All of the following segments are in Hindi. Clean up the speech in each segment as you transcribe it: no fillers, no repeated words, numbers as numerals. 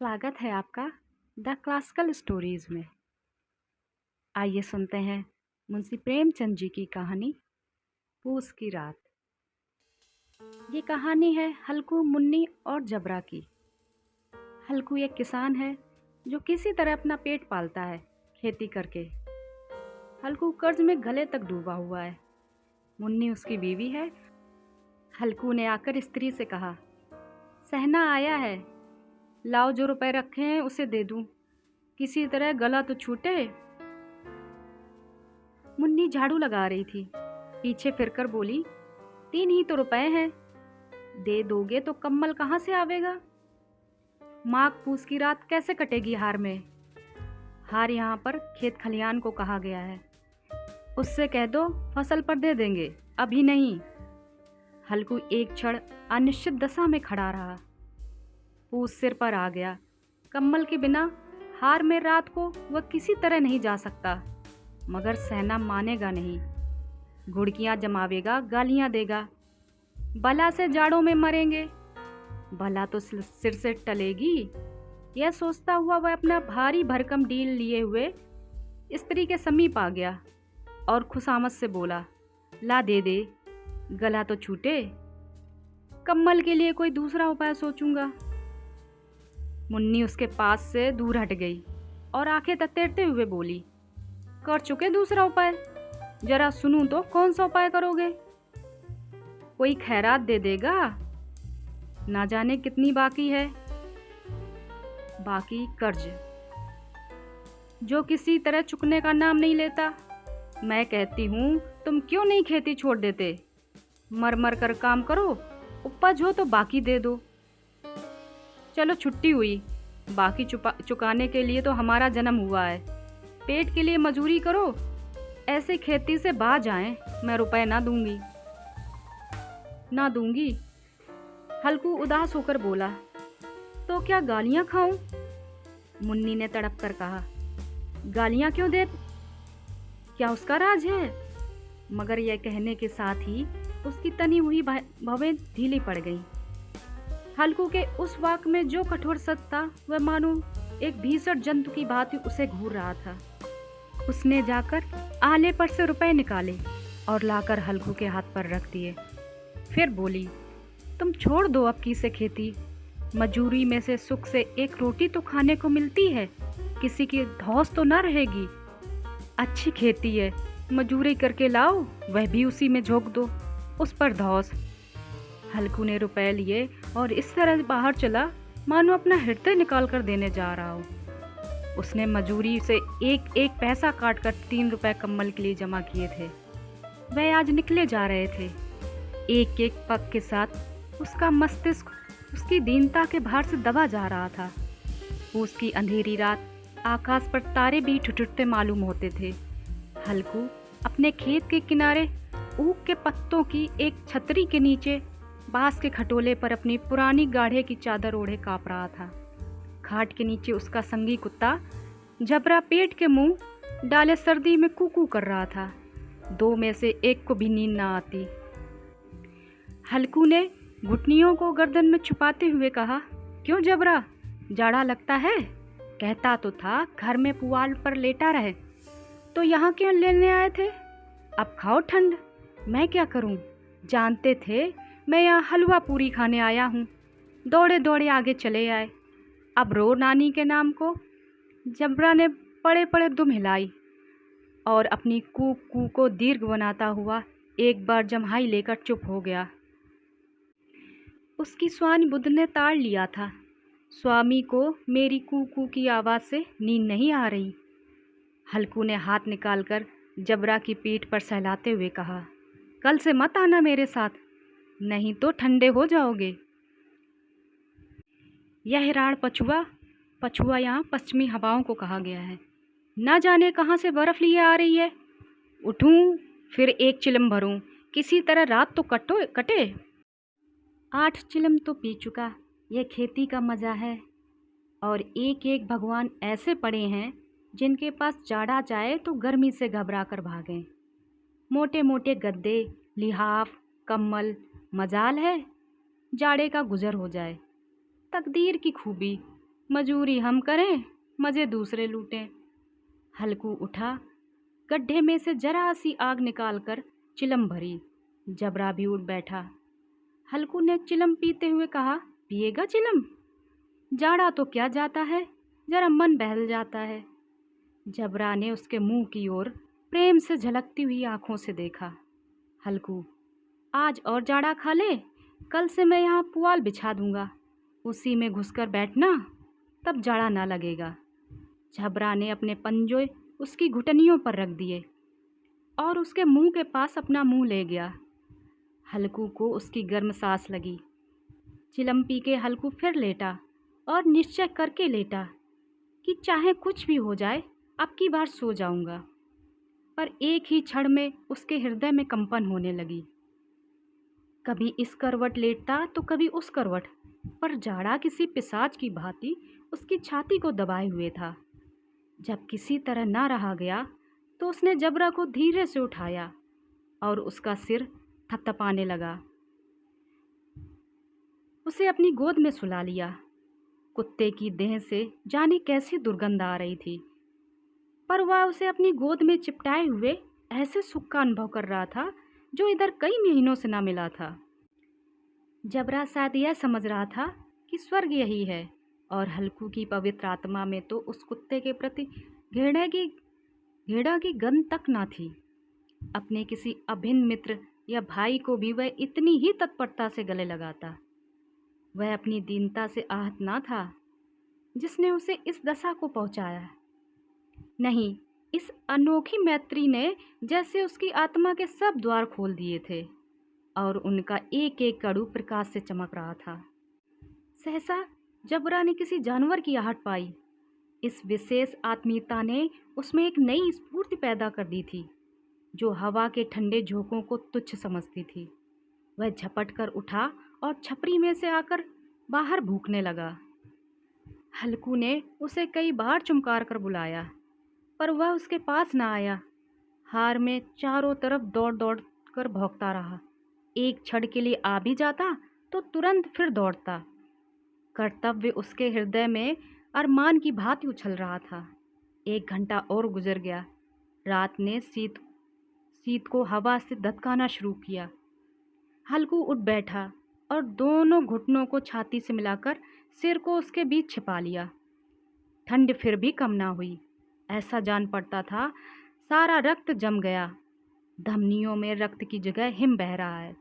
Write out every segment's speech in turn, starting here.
स्वागत है आपका द क्लासिकल स्टोरीज में। आइए सुनते हैं मुंशी प्रेमचंद जी की कहानी पूस की रात। ये कहानी है हल्कू, मुन्नी और जबरा की। हल्कू एक किसान है जो किसी तरह अपना पेट पालता है खेती करके। हल्कू कर्ज में गले तक डूबा हुआ है। मुन्नी उसकी बीवी है। हल्कू ने आकर स्त्री से कहा, सहना आया है, लाओ जो रुपए रखे हैं उसे दे दूं, किसी तरह गला तो छूटे। मुन्नी झाड़ू लगा रही थी, पीछे फिरकर बोली, 3 ही तो रुपए हैं, दे दोगे तो कम्मल कहाँ से आवेगा? माघ पूस की रात कैसे कटेगी हार में? हार यहाँ पर खेत खलियान को कहा गया है। उससे कह दो फसल पर दे देंगे, अभी नहीं। हल्कू एक क्षण अनिश्चित दशा में खड़ा रहा। पूस सिर पर आ गया। कम्मल के बिना हार में रात को वह किसी तरह नहीं जा सकता, मगर सहना मानेगा नहीं। घुड़कियां जमावेगा, गालियां देगा। बला से जाड़ों में मरेंगे, भला तो सिर से टलेगी। यह सोचता हुआ वह अपना भारी भरकम डील लिए हुए स्त्री के समीप आ गया और खुशामद से बोला, ला दे दे, गला तो छूटे। कम्मल के लिए कोई दूसरा उपाय सोचूंगा। मुन्नी उसके पास से दूर हट गई और आंखें ततेरते हुए बोली, कर चुके दूसरा उपाय, जरा सुनूं तो कौन सा उपाय करोगे? कोई खैरात दे देगा, ना जाने कितनी बाकी है। बाकी कर्ज जो किसी तरह चुकने का नाम नहीं लेता। मैं कहती हूँ तुम क्यों नहीं खेती छोड़ देते? मर मर कर काम करो, उपज हो तो बाकी दे दो। चलो छुट्टी हुई, बाकी चुकाने के लिए तो हमारा जन्म हुआ है। पेट के लिए मजूरी करो, ऐसे खेती से बाज आए, मैं रुपए ना दूंगी। ना दूंगी? हल्कू उदास होकर बोला, तो क्या गालियां खाऊं? मुन्नी ने तड़प कर कहा, गालियां क्यों दे? क्या उसका राज है? मगर यह कहने के साथ ही उसकी तनी हुई भवें ढीली पड़ गई। हल्कू के उस वाक्य में जो कठोर सत्य था, वह मानो एक भीषण जंतु की भांति उसे घूर रहा था। उसने जाकर आले पर से रुपए निकाले और लाकर हल्कू के हाथ पर रख दिए। फिर बोली, तुम छोड़ दो अब की से खेती। मजूरी में से सुख से एक रोटी तो खाने को मिलती है, किसी की धौंस तो न रहेगी। अच्छी खेती है, मजूरी करके लाओ, वह भी उसी में झोंक दो, उस पर धौंस। हल्कू ने रुपए लिए और इस तरह बाहर चला मानो अपना हृदय निकाल कर देने जा रहा हो। उसने मजूरी से एक एक पैसा काट कर 3 रुपए कम्मल के लिए जमा किए थे। वह आज निकले जा रहे थे। एक एक पग के साथ उसका मस्तिष्क उसकी दीनता के भार से दबा जा रहा था। उसकी अंधेरी रात, आकाश पर तारे भी ठुठुरते मालूम होते थे। हल्कू अपने खेत के किनारे ऊख के पत्तों की एक छतरी के नीचे बांस के खटोले पर अपनी पुरानी गाढ़े की चादर ओढ़े कांप रहा था। खाट के नीचे उसका संगी कुत्ता जबरा पेट के मुंह डाले सर्दी में कूकू कर रहा था। 2 में से एक को भी नींद ना आती। हल्कू ने घुटनियों को गर्दन में छुपाते हुए कहा, क्यों जबरा, जाड़ा लगता है? कहता तो था घर में पुआल पर लेटा रहे, तो यहाँ क्यों लेने आए थे? अब खाओ ठंड। मैं क्या करूं? जानते थे मैं यहाँ हलवा पूरी खाने आया हूँ। दौड़े दौड़े आगे चले आए। अब रो नानी के नाम को। जबरा ने पड़े पड़े दुम हिलाई और अपनी कूक कू को दीर्घ बनाता हुआ एक बार जम्हाई लेकर चुप हो गया। उसकी स्वामी बुद्ध ने ताड़ लिया था, स्वामी को मेरी कू की आवाज़ से नींद नहीं आ रही। हल्कू ने हाथ निकालकर जबरा की पीठ पर सहलाते हुए कहा, कल से मत आना मेरे साथ, नहीं तो ठंडे हो जाओगे। यह हिराण पछुआ यहाँ पश्चिमी हवाओं को कहा गया है। ना जाने कहाँ से बर्फ लिए आ रही है। उठूं फिर एक चिलम भरूं, किसी तरह रात तो कटे। 8 चिलम तो पी चुका। यह खेती का मज़ा है। और एक एक भगवान ऐसे पड़े हैं जिनके पास जाड़ा जाए तो गर्मी से घबरा कर भागें। मोटे मोटे गद्दे, लिहाफ, कम्बल, मजाल है जाड़े का गुजर हो जाए। तकदीर की खूबी, मजूरी हम करें, मज़े दूसरे लूटें। हल्कू उठा, गड्ढे में से जरा सी आग निकालकर चिलम भरी। जबरा भी उठ बैठा। हल्कू ने चिलम पीते हुए कहा, पिएगा चिलम? जाड़ा तो क्या जाता है, जरा मन बहल जाता है। जबरा ने उसके मुंह की ओर प्रेम से झलकती हुई आंखों से देखा। हल्कू, आज और जाड़ा खा ले, कल से मैं यहाँ पुआल बिछा दूंगा, उसी में घुसकर बैठना, तब जाड़ा ना लगेगा। जबरा ने अपने पंजे उसकी घुटनियों पर रख दिए और उसके मुंह के पास अपना मुंह ले गया। हल्कू को उसकी गर्म सांस लगी। चिलम पी के हल्कू फिर लेटा और निश्चय करके लेटा कि चाहे कुछ भी हो जाए, अब की बार सो जाऊंगा। पर एक ही क्षण में उसके हृदय में कंपन होने लगी। कभी इस करवट लेटता तो कभी उस करवट, पर जाड़ा किसी पिशाच की भांति उसकी छाती को दबाए हुए था। जब किसी तरह ना रहा गया तो उसने जबरा को धीरे से उठाया और उसका सिर थपथपाने लगा। उसे अपनी गोद में सुला लिया। कुत्ते की देह से जाने कैसी दुर्गंध आ रही थी, पर वह उसे अपनी गोद में चिपटाए हुए ऐसे सुख का अनुभव कर रहा था जो इधर कई महीनों से ना मिला था। जबरा शायद यह समझ रहा था कि स्वर्ग यही है, और हल्कू की पवित्र आत्मा में तो उस कुत्ते के प्रति घृणा की गंध तक ना थी। अपने किसी अभिन्न मित्र या भाई को भी वह इतनी ही तत्परता से गले लगाता। वह अपनी दीनता से आहत ना था जिसने उसे इस दशा को पहुंचाया। नहीं, इस अनोखी मैत्री ने जैसे उसकी आत्मा के सब द्वार खोल दिए थे और उनका एक एक कड़ू प्रकाश से चमक रहा था। सहसा जबरा ने किसी जानवर की आहट पाई। इस विशेष आत्मीयता ने उसमें एक नई स्फूर्ति पैदा कर दी थी जो हवा के ठंडे झोंकों को तुच्छ समझती थी। वह झपट कर उठा और छपरी में से आकर बाहर भूखने लगा। हल्कू ने उसे कई बार चुमकार कर बुलाया, पर वह उसके पास ना आया। हार में चारों तरफ दौड़ दौड़ कर भौंकता रहा। एक क्षण के लिए आ भी जाता तो तुरंत फिर दौड़ता। कर्तव्य उसके हृदय में अरमान की भांति उछल रहा था। 1 घंटा और गुजर गया। रात ने शीत को हवा से धधकाना शुरू किया। हल्कू उठ बैठा और दोनों घुटनों को छाती से मिलाकर सिर को उसके बीच छिपा लिया। ठंड फिर भी कम ना हुई। ऐसा जान पड़ता था सारा रक्त जम गया। धमनियों में रक्त की जगह हिम बह रहा है।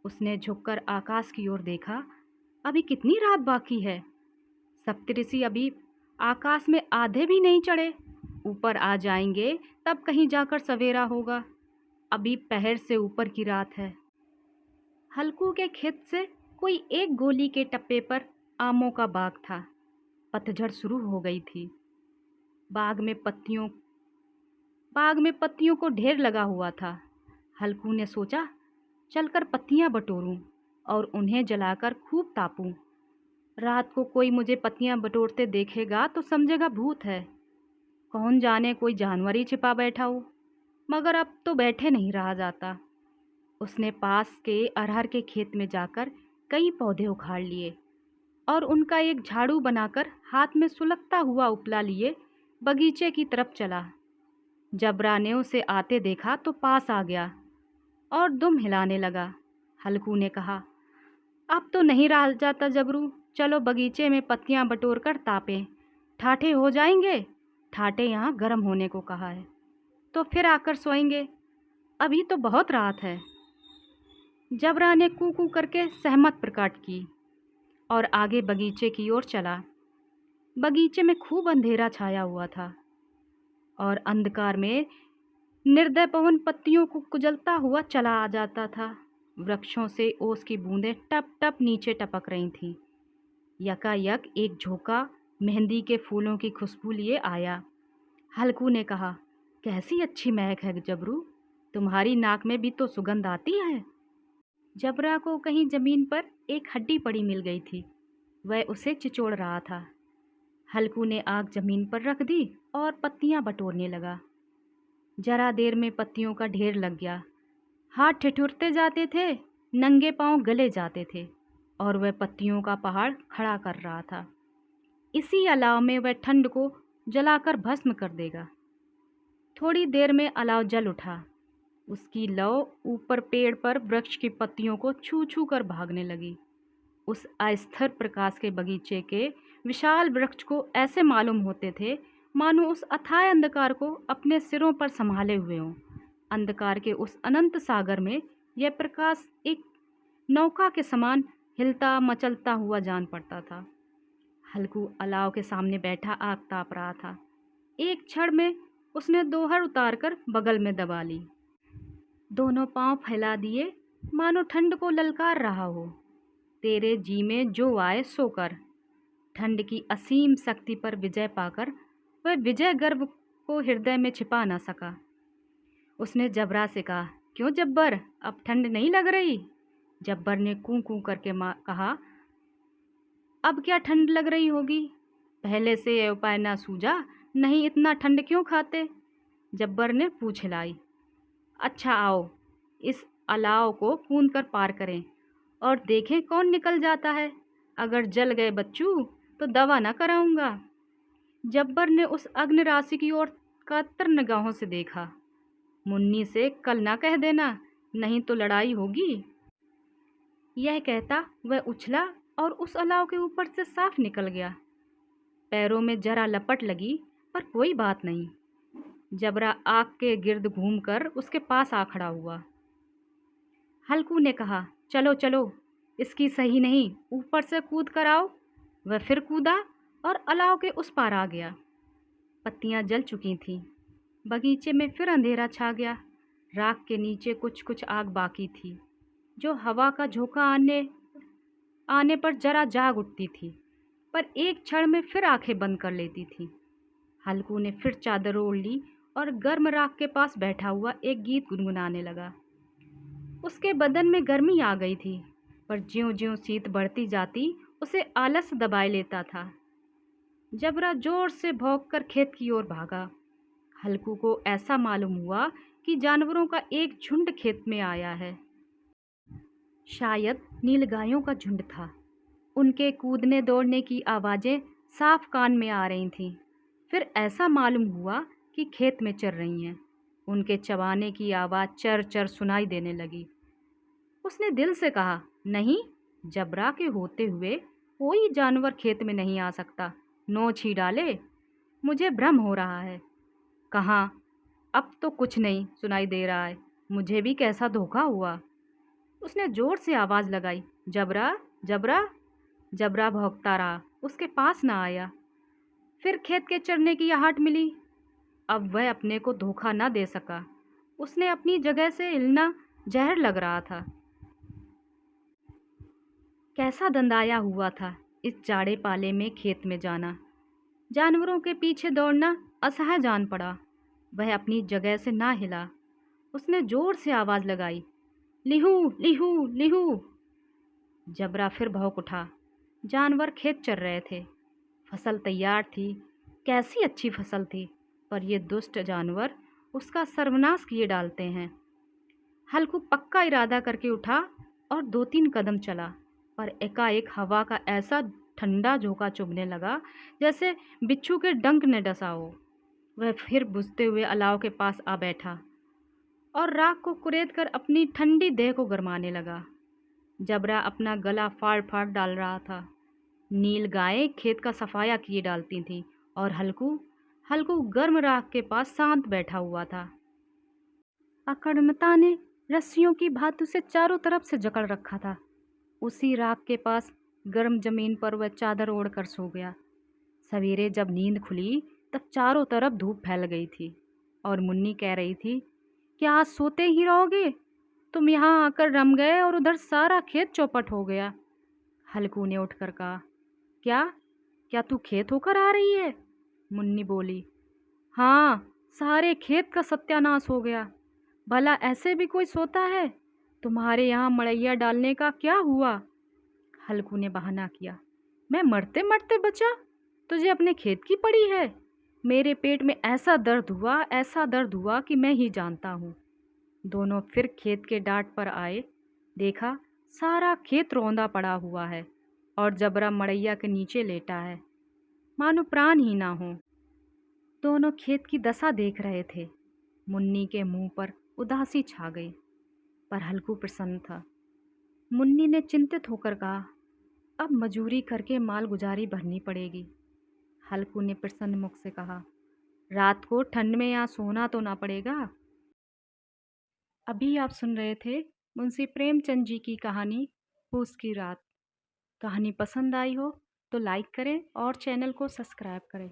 उसने झुककर आकाश की ओर देखा। अभी कितनी रात बाकी है? सप्तऋषि अभी आकाश में आधे भी नहीं चढ़े। ऊपर आ जाएंगे तब कहीं जाकर सवेरा होगा। अभी पहर से ऊपर की रात है। हल्कू के खेत से कोई एक गोली के टप्पे पर आमों का बाग था। पतझड़ शुरू हो गई थी। बाग में पत्तियों को ढेर लगा हुआ था। हल्कू ने सोचा, चलकर पत्तियां बटोरूं और उन्हें जलाकर खूब तापूं। रात को कोई मुझे पत्तियां बटोरते देखेगा तो समझेगा भूत है। कौन जाने कोई जानवर ही छिपा बैठा हो। मगर अब तो बैठे नहीं रहा जाता। उसने पास के अरहर के खेत में जाकर कई पौधे उखाड़ लिए और उनका एक झाड़ू बनाकर हाथ में सुलगता हुआ उपला लिए बगीचे की तरफ चला। जबरा ने उसे आते देखा तो पास आ गया और दुम हिलाने लगा। हल्कू ने कहा, अब तो नहीं रहा जाता जबरू, चलो बगीचे में पत्तियां बटोर कर तापें, ठाठे हो जाएंगे। ठाठे यहाँ गर्म होने को कहा है, तो फिर आकर सोएंगे। अभी तो बहुत रात है। जबरा ने कू कू करके सहमत प्रकट की और आगे बगीचे की ओर चला। बगीचे में खूब अंधेरा छाया हुआ था और अंधकार में निर्दय पवन पत्तियों को कुचलता हुआ चला आ जाता था। वृक्षों से ओस की बूंदें टप टप नीचे टपक रही थीं। यकायक एक झोंका मेहंदी के फूलों की खुशबू लिए आया। हल्कू ने कहा, कैसी अच्छी महक है जबरू, तुम्हारी नाक में भी तो सुगंध आती है। जबरा को कहीं जमीन पर एक हड्डी पड़ी मिल गई थी। वह उसे चिचोड़ रहा था। हल्कू ने आग जमीन पर रख दी और पत्तियां बटोरने लगा। जरा देर में पत्तियों का ढेर लग गया। हाथ ठिठुरते जाते थे, नंगे पांव गले जाते थे और वह पत्तियों का पहाड़ खड़ा कर रहा था। इसी अलाव में वह ठंड को जलाकर भस्म कर देगा। थोड़ी देर में अलाव जल उठा। उसकी लौ ऊपर पेड़ पर वृक्ष की पत्तियों को छू छू कर भागने लगी। उस अस्थिर प्रकाश के बगीचे के विशाल वृक्ष को ऐसे मालूम होते थे मानो उस अथाह अंधकार को अपने सिरों पर संभाले हुए हों। अंधकार के उस अनंत सागर में यह प्रकाश एक नौका के समान हिलता मचलता हुआ जान पड़ता था। हल्कू अलाव के सामने बैठा आग ताप रहा था। एक क्षण में उसने दोहर उतारकर बगल में दबा ली। दोनों पांव फैला दिए मानो ठंड को ललकार रहा हो। तेरे जी में जो आए सो कर। ठंड की असीम शक्ति पर विजय पाकर वह विजय गर्व को हृदय में छिपा न सका। उसने जबरा से कहा, क्यों जब्बर, अब ठंड नहीं लग रही? जब्बर ने कूं कूं करके कहा, अब क्या ठंड लग रही होगी? पहले से यह उपाय ना सूझा, नहीं इतना ठंड क्यों खाते? जब्बर ने पूछ हिलाई। अच्छा आओ, इस अलाव को कूद कर पार करें और देखें कौन निकल जाता है। अगर जल गए बच्चू तो दवा ना कराऊंगा। जब्बर ने उस अग्नि राशि की ओर कातर निगाहों से देखा। मुन्नी से कल ना कह देना, नहीं तो लड़ाई होगी। यह कहता वह उछला और उस अलाव के ऊपर से साफ निकल गया। पैरों में जरा लपट लगी पर कोई बात नहीं। जबरा आग के गिर्द घूमकर उसके पास आ खड़ा हुआ। हल्कू ने कहा, चलो चलो, इसकी सही नहीं, ऊपर से कूद कर आओ। वह फिर कूदा और अलाव के उस पार आ गया। पत्तियां जल चुकी थीं। बगीचे में फिर अंधेरा छा गया। राख के नीचे कुछ कुछ आग बाकी थी, जो हवा का झोंका आने पर जरा जाग उठती थी, पर एक क्षण में फिर आंखें बंद कर लेती थी। हल्कू ने फिर चादर ओढ़ ली और गर्म राख के पास बैठा हुआ एक गीत गुनगुनाने लगा। उसके बदन में गर्मी आ गई थी, पर ज्यों-ज्यों शीत बढ़ती जाती उसे आलस दबाए लेता था। जबरा जोर से भौंककर खेत की ओर भागा। हल्कू को ऐसा मालूम हुआ कि जानवरों का एक झुंड खेत में आया है। शायद नीलगायों का झुंड था। उनके कूदने दौड़ने की आवाज़ें साफ कान में आ रही थीं। फिर ऐसा मालूम हुआ कि खेत में चर रही हैं। उनके चबाने की आवाज़ चर चर सुनाई देने लगी। उसने दिल से कहा, नहीं, जबरा के होते हुए कोई जानवर खेत में नहीं आ सकता। नोच ही डाले, मुझे भ्रम हो रहा है। कहाँ, अब तो कुछ नहीं सुनाई दे रहा है। मुझे भी कैसा धोखा हुआ। उसने जोर से आवाज़ लगाई, जबरा, जबरा। जबरा भौंकता रहा, उसके पास ना आया। फिर खेत के चरने की आहट मिली। अब वह अपने को धोखा न दे सका। उसने अपनी जगह से हिलना जहर लग रहा था। कैसा दंदाया हुआ था इस जाड़े पाले में खेत में जाना। जानवरों के पीछे दौड़ना असह्य जान पड़ा। वह अपनी जगह से ना हिला। उसने जोर से आवाज़ लगाई, लिहू लिहू लिहू। जबरा फिर भौंक उठा। जानवर खेत चर रहे थे। फसल तैयार थी। कैसी अच्छी फसल थी, पर ये दुष्ट जानवर उसका सर्वनाश किए डालते हैं। हल्कू पक्का इरादा करके उठा और 2-3 कदम चला, पर एकाएक हवा का ऐसा ठंडा झोंका चुभने लगा जैसे बिच्छू के डंक ने डसा हो। वह फिर बुझते हुए अलाव के पास आ बैठा और राख को कुरेद कर अपनी ठंडी देह को गरमाने लगा। जबरा अपना गला फाड़ फाड़ डाल रहा था। नील गायें खेत का सफाया किए डालती थीं और हल्कू गर्म राख के पास शांत बैठा हुआ था। अकड़मता ने रस्सियों की भांति उसे चारों तरफ से जकड़ रखा था। उसी राख के पास गर्म जमीन पर वह चादर ओढ़कर सो गया। सवेरे जब नींद खुली तब चारों तरफ धूप फैल गई थी और मुन्नी कह रही थी, क्या आज सोते ही रहोगे? तुम यहाँ आकर रम गए और उधर सारा खेत चौपट हो गया। हल्कू ने उठकर कहा, क्या तू खेत होकर आ रही है? मुन्नी बोली, हाँ, सारे खेत का सत्यानाश हो गया। भला ऐसे भी कोई सोता है? तुम्हारे यहाँ मड़ैया डालने का क्या हुआ? हल्कू ने बहाना किया, मैं मरते मरते बचा, तुझे अपने खेत की पड़ी है। मेरे पेट में ऐसा दर्द हुआ कि मैं ही जानता हूँ। दोनों फिर खेत के डाट पर आए। देखा सारा खेत रौंदा पड़ा हुआ है और जबरा मड़ैया के नीचे लेटा है। मानो प्राण ही ना हो। दोनों खेत की दशा देख रहे थे। मुन्नी के मुंह पर उदासी छा गई, पर हल्कू प्रसन्न था। मुन्नी ने चिंतित होकर कहा, अब मजूरी करके माल गुजारी भरनी पड़ेगी। हल्कू ने प्रसन्न मुख से कहा, रात को ठंड में यहाँ सोना तो ना पड़ेगा। अभी आप सुन रहे थे मुंशी प्रेमचंद जी की कहानी फूस की रात। कहानी पसंद आई हो तो लाइक करें और चैनल को सब्सक्राइब करें।